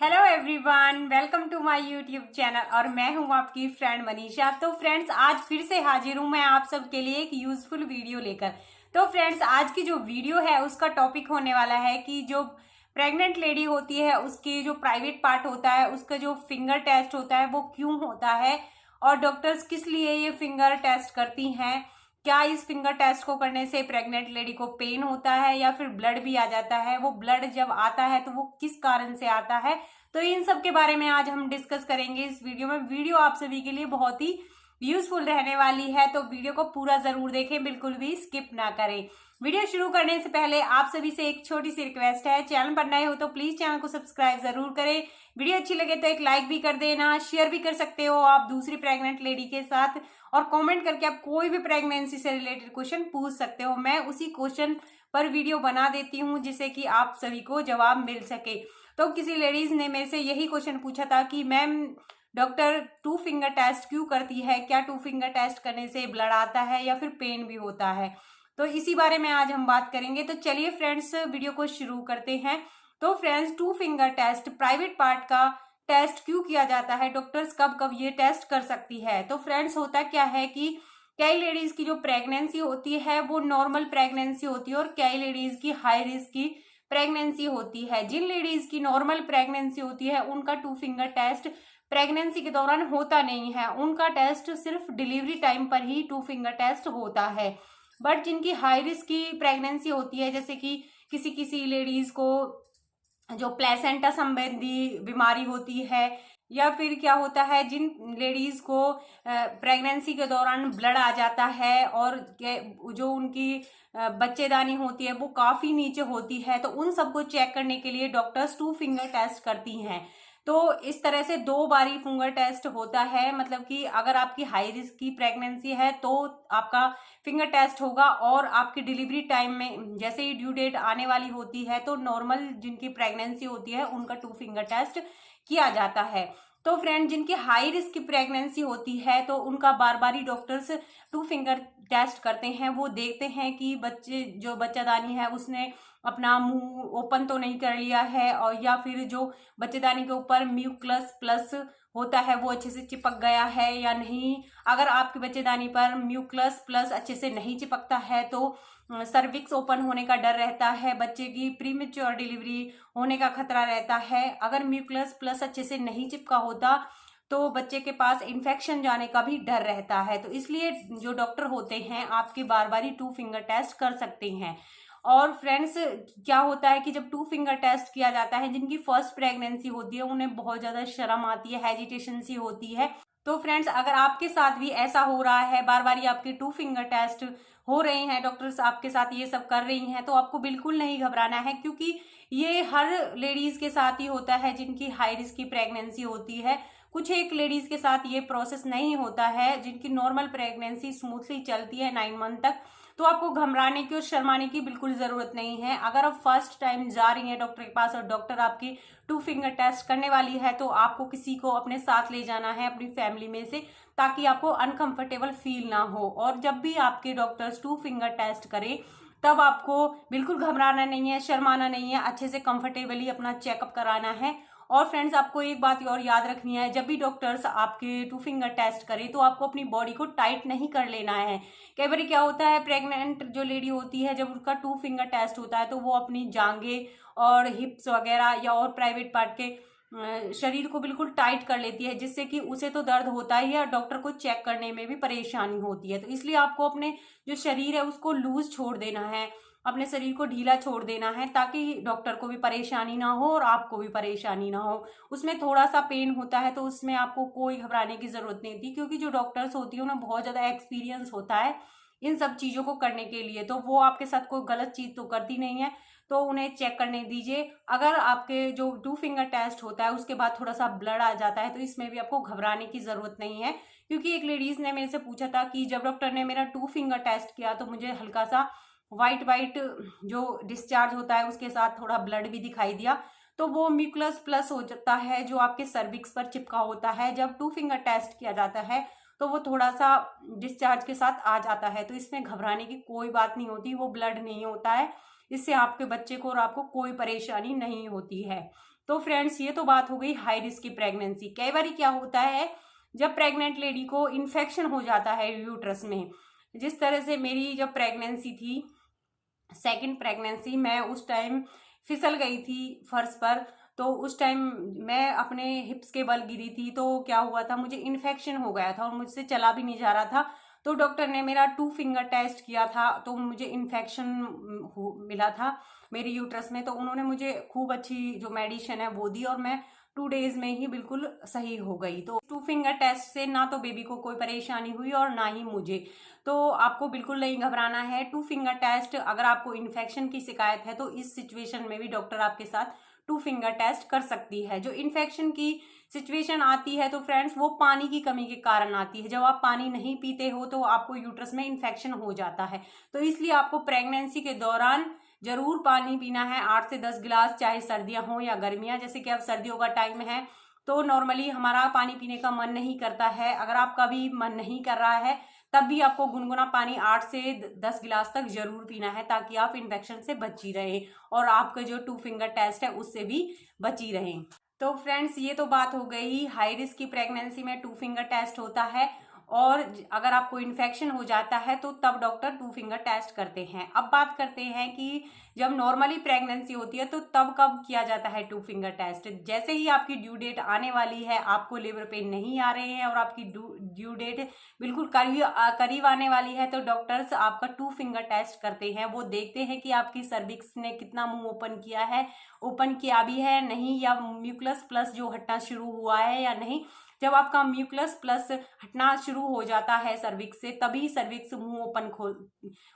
Hello everyone, welcome to my YouTube channel और मैं हूं आपकी फ्रेंड मनीषा। तो फ्रेंड्स, आज फिर से हाजिर हूं मैं आप सबके लिए एक यूजफुल वीडियो लेकर। तो फ्रेंड्स, आज की जो वीडियो है उसका टॉपिक होने वाला है कि जो प्रेग्नेंट लेडी होती है उसकी जो प्राइवेट पार्ट होता है उसका जो फिंगर टेस्ट होता है वो क्यों होता है और डॉक्टर्स किस लिए ये फिंगर टेस्ट करती हैं। क्या इस फिंगर टेस्ट को करने से प्रेग्नेंट लेडी को पेन होता है या फिर ब्लड भी आ जाता है, वो ब्लड जब आता है तो वो किस कारण से आता है। तो इन सब के बारे में आज हम डिस्कस करेंगे इस वीडियो में। वीडियो आप सभी के लिए बहुत ही यूजफुल रहने वाली है, तो वीडियो को पूरा जरूर देखें, बिल्कुल भी स्किप ना करें। वीडियो शुरू करने से पहले आप सभी से एक छोटी सी रिक्वेस्ट है, चैनल पर नए हो तो प्लीज चैनल को सब्सक्राइब जरूर करें। वीडियो अच्छी लगे तो एक लाइक भी कर देना, शेयर भी कर सकते हो आप दूसरी प्रेग्नेंट लेडी के साथ, और कमेंट करके आप कोई भी प्रेगनेंसी से रिलेटेड क्वेश्चन पूछ सकते हो। मैं उसी क्वेश्चन पर वीडियो बना देती हूँ जिससे कि आप सभी को जवाब मिल सके। तो किसी लेडीज ने मेरे से यही क्वेश्चन पूछा था कि ma'am doctor two finger test क्यों करती है, क्या टू फिंगर टेस्ट करने से ब्लड आता है या फिर पेन भी होता है। तो इसी बारे में आज हम बात करेंगे। तो चलिए फ्रेंड्स, वीडियो को शुरू करते हैं। तो friends, two finger test private part का टेस्ट क्यों किया जाता है, डॉक्टर्स कब कब ये टेस्ट कर सकती है। तो फ्रेंड्स, होता क्या है कि कई लेडीज की जो प्रेगनेंसी होती है वो नॉर्मल प्रेगनेंसी होती है और कई लेडीज की हाई रिस्क की प्रेगनेंसी होती है। जिन लेडीज की नॉर्मल प्रेगनेंसी होती है उनका टू फिंगर टेस्ट प्रेगनेंसी के दौरान होता नहीं है, उनका टेस्ट सिर्फ डिलीवरी टाइम पर ही टू फिंगर टेस्ट होता है। बट जिनकी हाई रिस्क की प्रेगनेंसी होती है, जैसे कि किसी किसी लेडीज को जो प्लेसेंटा संबंधी बीमारी होती है, या फिर क्या होता है जिन लेडीज को प्रेगनेंसी के दौरान ब्लड आ जाता है और जो उनकी बच्चेदानी होती है वो काफी नीचे होती है, तो उन सबको चेक करने के लिए डॉक्टर्स टू फिंगर टेस्ट करती हैं। तो इस तरह से 2 बारी फिंगर टेस्ट होता है, मतलब कि अगर आपकी हाई रिस्क की प्रेगनेंसी है तो आपका फिंगर टेस्ट होगा, और आपकी डिलीवरी टाइम में जैसे ही ड्यू डेट आने वाली होती है तो नॉर्मल जिनकी प्रेगनेंसी होती है उनका टू फिंगर टेस्ट किया जाता है। तो फ्रेंड, जिनकी हाई रिस्क की प्रेगनेंसी होती है तो उनका बार बार ही डॉक्टर्स टू फिंगर टेस्ट करते हैं। वो देखते हैं कि जो बच्चादानी है उसने अपना मुंह ओपन तो नहीं कर लिया है, और या फिर जो बच्चेदानी के ऊपर म्यूकस प्लस होता है वो अच्छे से चिपक गया है या नहीं। अगर आपकी बच्चेदानी पर म्यूकस प्लस अच्छे से नहीं चिपकता है तो सर्विक्स ओपन होने का डर रहता है, बच्चे की प्रीमेच्योर डिलीवरी होने का खतरा रहता है। अगर म्यूकस प्लस अच्छे से नहीं चिपका होता तो बच्चे के पास इन्फेक्शन जाने का भी डर रहता है। तो इसलिए जो डॉक्टर होते हैं आपके बार बार ही टू फिंगर टेस्ट कर सकते हैं। और फ्रेंड्स, क्या होता है कि जब टू फिंगर टेस्ट किया जाता है, जिनकी फर्स्ट प्रेगनेंसी होती है उन्हें बहुत ज्यादा शर्म आती है, हेजिटेशन सी होती है। तो फ्रेंड्स, अगर आपके साथ भी ऐसा हो रहा है, बार बार आपके टू फिंगर टेस्ट हो रहे हैं, डॉक्टर्स आपके साथ ये सब कर रही हैं, तो आपको बिल्कुल नहीं घबराना है, क्योंकि ये हर लेडीज के साथ ही होता है जिनकी हाई रिस्क की प्रेगनेंसी होती है। कुछ एक लेडीज के साथ ये प्रोसेस नहीं होता है, जिनकी नॉर्मल प्रेगनेंसी स्मूथली चलती है 9 मंथ तक। तो आपको घबराने की और शर्माने की बिल्कुल जरूरत नहीं है। अगर आप फर्स्ट टाइम जा रही हैं डॉक्टर के पास और डॉक्टर आपकी टू फिंगर टेस्ट करने वाली है, तो आपको किसी को अपने साथ ले जाना है अपनी फैमिली में से, ताकि आपको अनकंफर्टेबल फील ना हो। और जब भी आपके डॉक्टर्स टू फिंगर टेस्ट करें तब आपको बिल्कुल घबराना नहीं है, शर्माना नहीं है, अच्छे से कंफर्टेबली अपना चेकअप कराना है। और फ्रेंड्स, आपको एक बात और याद रखनी है, जब भी डॉक्टर्स आपके टू फिंगर टेस्ट करें तो आपको अपनी बॉडी को टाइट नहीं कर लेना है। कई बार क्या होता है, प्रेग्नेंट जो लेडी होती है जब उनका टू फिंगर टेस्ट होता है तो वो अपनी जांघें और हिप्स वगैरह या और प्राइवेट पार्ट के शरीर को बिल्कुल टाइट कर लेती है, जिससे कि उसे तो दर्द होता ही है और डॉक्टर को चेक करने में भी परेशानी होती है। तो इसलिए आपको अपने जो शरीर है उसको लूज छोड़ देना है, अपने शरीर को ढीला छोड़ देना है, ताकि डॉक्टर को भी परेशानी ना हो और आपको भी परेशानी ना हो। उसमें थोड़ा सा पेन होता है तो उसमें आपको कोई घबराने की जरूरत नहीं होती, क्योंकि जो डॉक्टर्स होती है उन्हें बहुत ज्यादा एक्सपीरियंस होता है इन सब चीजों को करने के लिए, तो वो आपके साथ कोई गलत चीज तो करती नहीं है। तो उन्हें चेक करने दीजिए। अगर आपके जो टू फिंगर टेस्ट होता है उसके बाद थोड़ा सा ब्लड आ जाता है तो इसमें भी आपको घबराने की जरूरत नहीं है, क्योंकि एक लेडीज ने मेरे से पूछा था कि जब डॉक्टर ने मेरा टू फिंगर टेस्ट किया तो मुझे हल्का सा व्हाइट व्हाइट जो डिस्चार्ज होता है उसके साथ थोड़ा ब्लड भी दिखाई दिया। तो वो म्यूकस प्लस हो जाता है जो आपके सर्विक्स पर चिपका होता है। जब टू फिंगर टेस्ट किया जाता है तो वो थोड़ा सा डिस्चार्ज के साथ आ जाता है, तो इसमें घबराने की कोई बात नहीं होती, वो ब्लड नहीं होता है, इससे आपके बच्चे को और आपको कोई परेशानी नहीं होती है। तो फ्रेंड्स ये तो बात हो गई हाई रिस्क की प्रेगनेंसी। कई बार क्या होता है जब प्रेग्नेंट लेडी को इन्फेक्शन हो जाता है यूट्रस में, जिस तरह से मेरी जब प्रेगनेंसी थी, सेकंड प्रेगनेंसी, मैं उस टाइम फिसल गई थी फर्श पर। तो उस टाइम मैं अपने हिप्स के बल गिरी थी, तो क्या हुआ था, मुझे इन्फेक्शन हो गया था और मुझसे चला भी नहीं जा रहा था। तो डॉक्टर ने मेरा 2 फिंगर टेस्ट किया था, तो मुझे इन्फेक्शन मिला था मेरी यूट्रस में। तो उन्होंने मुझे खूब अच्छी जो मेडिसिन है वो दी और मैं 2 डेज में ही बिल्कुल सही हो गई। तो 2 फिंगर टेस्ट से ना तो बेबी को कोई परेशानी हुई और ना ही मुझे। तो आपको बिल्कुल नहीं घबराना है। 2 फिंगर टेस्ट, अगर आपको इन्फेक्शन की शिकायत है तो इस सिचुएशन में भी डॉक्टर आपके साथ 2 फिंगर टेस्ट कर सकती है। जो इन्फेक्शन की सिचुएशन आती है तो फ्रेंड्स वो पानी की कमी के कारण आती है। जब आप पानी नहीं पीते हो तो आपको यूट्रस में इन्फेक्शन हो जाता है। तो इसलिए आपको प्रेगनेंसी के दौरान जरूर पानी पीना है, 8 से 10 गिलास, चाहे सर्दियां हो या गर्मियां। जैसे कि अब सर्दियों का टाइम है तो नॉर्मली हमारा पानी पीने का मन नहीं करता है। अगर आपका भी मन नहीं कर रहा है तब भी आपको गुनगुना पानी 8 से 10 गिलास तक जरूर पीना है, ताकि आप इन्फेक्शन से बची रहें और आपका जो 2 फिंगर टेस्ट है उससे भी बची रहें। तो फ्रेंड्स ये तो बात हो गई हाई रिस्क की प्रेगनेंसी में 2 फिंगर टेस्ट होता है, और अगर आपको इन्फेक्शन हो जाता है तो तब डॉक्टर 2 फिंगर टेस्ट करते हैं। अब बात करते हैं कि जब नॉर्मली प्रेगनेंसी होती है तो तब कब किया जाता है 2 फिंगर टेस्ट। जैसे ही आपकी ड्यू डेट आने वाली है, आपको लेबर पेन नहीं आ रहे हैं और आपकी ड्यू डेट बिल्कुल करीब आने वाली है, तो डॉक्टर्स आपका 2 फिंगर टेस्ट करते हैं। वो देखते हैं कि आपकी सर्विक्स ने कितना मुंह ओपन किया है, ओपन किया भी है नहीं, या म्यूकलस प्लस जो हटना शुरू हुआ है या नहीं। जब आपका म्यूकलस प्लस हटना शुरू हो जाता है सर्विक्स से, तभी सर्विक्स मुंह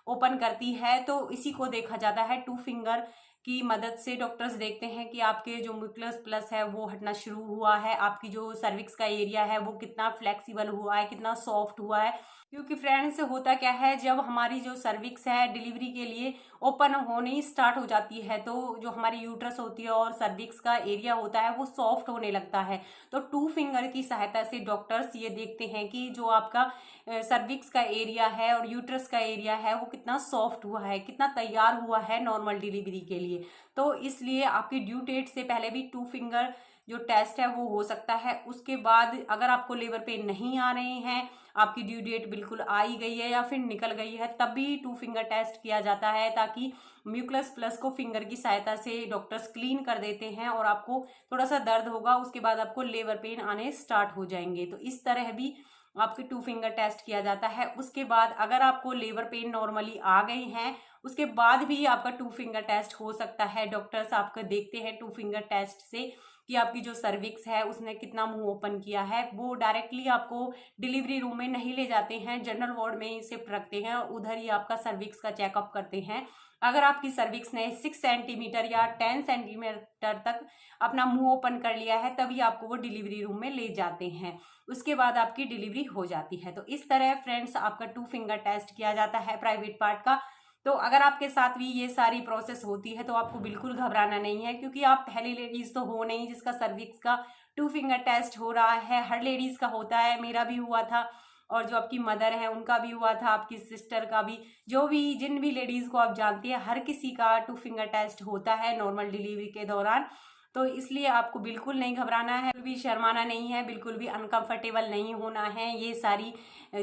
ओपन करती है। तो इसी को देखा जाता है 2 फिंगर की मदद से। डॉक्टर्स देखते हैं कि आपके जो म्यूकलस प्लस है वो हटना शुरू हुआ है, आपकी जो सर्विक्स का एरिया है वो कितना फ्लेक्सिबल हुआ है, कितना सॉफ्ट हुआ है। क्योंकि फ्रेंड्स होता क्या है, जब हमारी जो सर्विक्स है डिलीवरी के लिए ओपन होने स्टार्ट हो जाती है तो जो हमारी यूट्रस होती है और सर्विक्स का एरिया होता है वो सॉफ्ट होने लगता है। तो 2 फिंगर की सहायता से डॉक्टर्स ये देखते हैं कि जो आपका सर्विक्स का एरिया है और यूट्रस का एरिया है वो कितना सॉफ्ट हुआ है, कितना तैयार हुआ है नॉर्मल डिलीवरी के लिए। तो इसलिए आपकी ड्यू डेट से पहले भी 2 फिंगर जो टेस्ट है वो हो सकता है। उसके बाद अगर आपको लेबर पेन नहीं आ रहे हैं, आपकी ड्यू डेट बिल्कुल आई गई है या फिर निकल गई है, तब भी 2 फिंगर टेस्ट किया जाता है, ताकि म्यूकलस प्लस को फिंगर की सहायता से डॉक्टर्स क्लीन कर देते हैं और आपको थोड़ा सा दर्द होगा, उसके बाद आपको लेबर पेन आने स्टार्ट हो जाएंगे। तो इस तरह भी आपके 2 फिंगर टेस्ट किया जाता है। उसके बाद अगर आपको लेबर पेन नॉर्मली आ गई हैं, उसके बाद भी आपका 2 फिंगर टेस्ट हो सकता है। डॉक्टर्स आपको देखते हैं 2 फिंगर टेस्ट से कि आपकी जो सर्विक्स है उसने कितना मुंह ओपन किया है। वो डायरेक्टली आपको डिलीवरी रूम में नहीं ले जाते हैं, जनरल वार्ड में शिफ्ट रखते हैं और उधर ही आपका सर्विक्स का चेकअप करते हैं। अगर आपकी सर्विक्स ने 6 सेंटीमीटर या 10 सेंटीमीटर तक अपना मुंह ओपन कर लिया है, तभी आपको वो डिलीवरी रूम में ले जाते हैं। उसके बाद आपकी डिलीवरी हो जाती है। तो इस तरह फ्रेंड्स आपका 2 फिंगर टेस्ट किया जाता है प्राइवेट पार्ट का। तो अगर आपके साथ भी ये सारी प्रोसेस होती है तो आपको बिल्कुल घबराना नहीं है, क्योंकि आप पहली लेडीज तो हो नहीं जिसका सर्विक्स का 2 फिंगर टेस्ट हो रहा है। हर लेडीज का होता है, मेरा भी हुआ था और जो आपकी मदर है उनका भी हुआ था, आपकी सिस्टर का भी, जो भी जिन भी लेडीज को आप जानती है हर किसी का 2 फिंगर टेस्ट होता है नॉर्मल डिलीवरी के दौरान। तो इसलिए आपको बिल्कुल नहीं घबराना है, बिल्कुल भी शर्माना नहीं है, बिल्कुल भी अनकंफर्टेबल नहीं होना है। ये सारी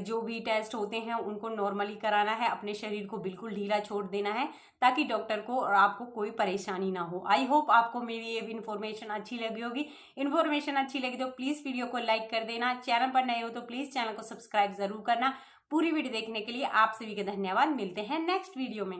जो भी टेस्ट होते हैं उनको नॉर्मली कराना है, अपने शरीर को बिल्कुल ढीला छोड़ देना है, ताकि डॉक्टर को और आपको कोई परेशानी ना हो। आई होप आपको मेरी ये इन्फॉर्मेशन अच्छी लगी होगी। इन्फॉर्मेशन अच्छी लगी तो प्लीज़ वीडियो को लाइक कर देना, चैनल पर नए हो तो प्लीज़ चैनल को सब्सक्राइब जरूर करना। पूरी वीडियो देखने के लिए आप सभी का धन्यवाद। मिलते हैं नेक्स्ट वीडियो में।